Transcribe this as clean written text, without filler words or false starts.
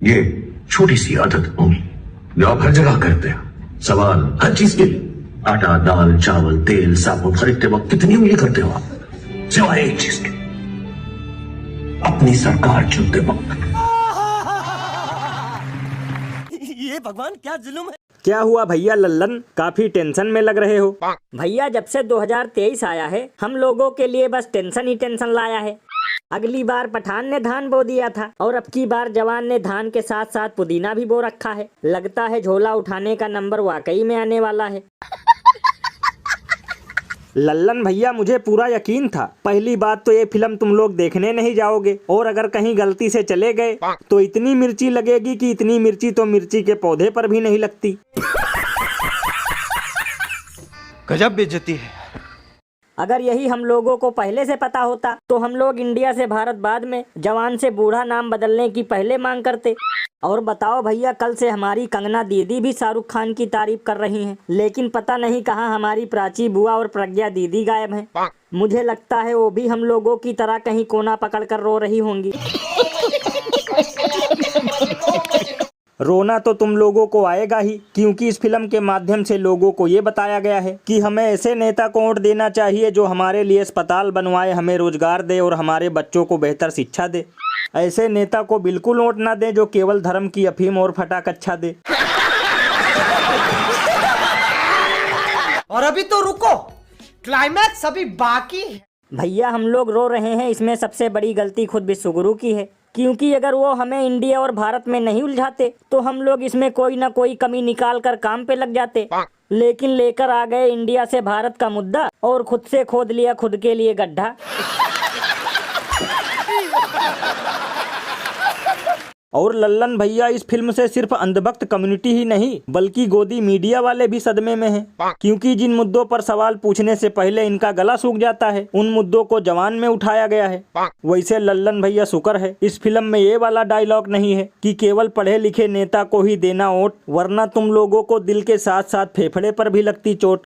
ये छोटी सी आदत होगी जो आप हर जगह करते हैं। सवाल हर चीज के लिए, आटा, दाल, चावल, तेल, साबुन खरीदते वक्त कितनी उंगली करते हो आप? सिवाय एक चीज के, अपनी सरकार चुनते वक्त। ये भगवान क्या जुल्म है। क्या हुआ भैया लल्लन, काफी टेंशन में लग रहे हो? भैया जब से 2023 आया है हम लोगों के लिए बस टेंशन ही टेंशन लाया है। अगली बार पठान ने धान बो दिया था और अब की बार जवान ने धान के साथ साथ पुदीना भी बो रखा है। लगता है झोला उठाने का नंबर वाकई में आने वाला है। लल्लन भैया मुझे पूरा यकीन था। पहली बात तो ये फिल्म तुम लोग देखने नहीं जाओगे, और अगर कहीं गलती से चले गए तो इतनी मिर्ची लगेगी कि इतनी मिर्ची तो मिर्ची के पौधे पर भी नहीं लगती। गजब बेइज्जती है। अगर यही हम लोगों को पहले से पता होता तो हम लोग इंडिया से भारत बाद में जवान से बूढ़ा नाम बदलने की पहले मांग करते। और बताओ भैया, कल से हमारी कंगना दीदी भी शाहरुख खान की तारीफ कर रही हैं, लेकिन पता नहीं कहाँ हमारी प्राची बुआ और प्रज्ञा दीदी गायब हैं। मुझे लगता है वो भी हम लोगों की तरह कहीं कोना पकड़ कर रो रही होंगी। रोना तो तुम लोगों को आएगा ही, क्योंकि इस फिल्म के माध्यम से लोगों को ये बताया गया है कि हमें ऐसे नेता को वोट देना चाहिए जो हमारे लिए अस्पताल बनवाए, हमें रोजगार दे और हमारे बच्चों को बेहतर शिक्षा दे। ऐसे नेता को बिल्कुल वोट ना दे जो केवल धर्म की अफीम और फटाक अच्छा दे। और अभी तो रुको, क्लाइमैक्स अभी बाकी है। भैया हम लोग रो रहे हैं, इसमें सबसे बड़ी गलती खुद विश्वगुरु की है, क्योंकि अगर वो हमें इंडिया और भारत में नहीं उलझाते तो हम लोग इसमें कोई ना कोई कमी निकाल कर काम पे लग जाते। लेकिन लेकर आ गए इंडिया से भारत का मुद्दा और खुद से खोद लिया खुद के लिए गड्ढा। और लल्लन भैया, इस फिल्म से सिर्फ अंधभक्त कम्युनिटी ही नहीं बल्कि गोदी मीडिया वाले भी सदमे में हैं, क्योंकि जिन मुद्दों पर सवाल पूछने से पहले इनका गला सूख जाता है उन मुद्दों को जवान में उठाया गया है। वैसे लल्लन भैया शुक्र है इस फिल्म में ये वाला डायलॉग नहीं है कि केवल पढ़े लिखे नेता को ही देना वोट, वरना तुम लोगों को दिल के साथ साथ फेफड़े पर भी लगती चोट।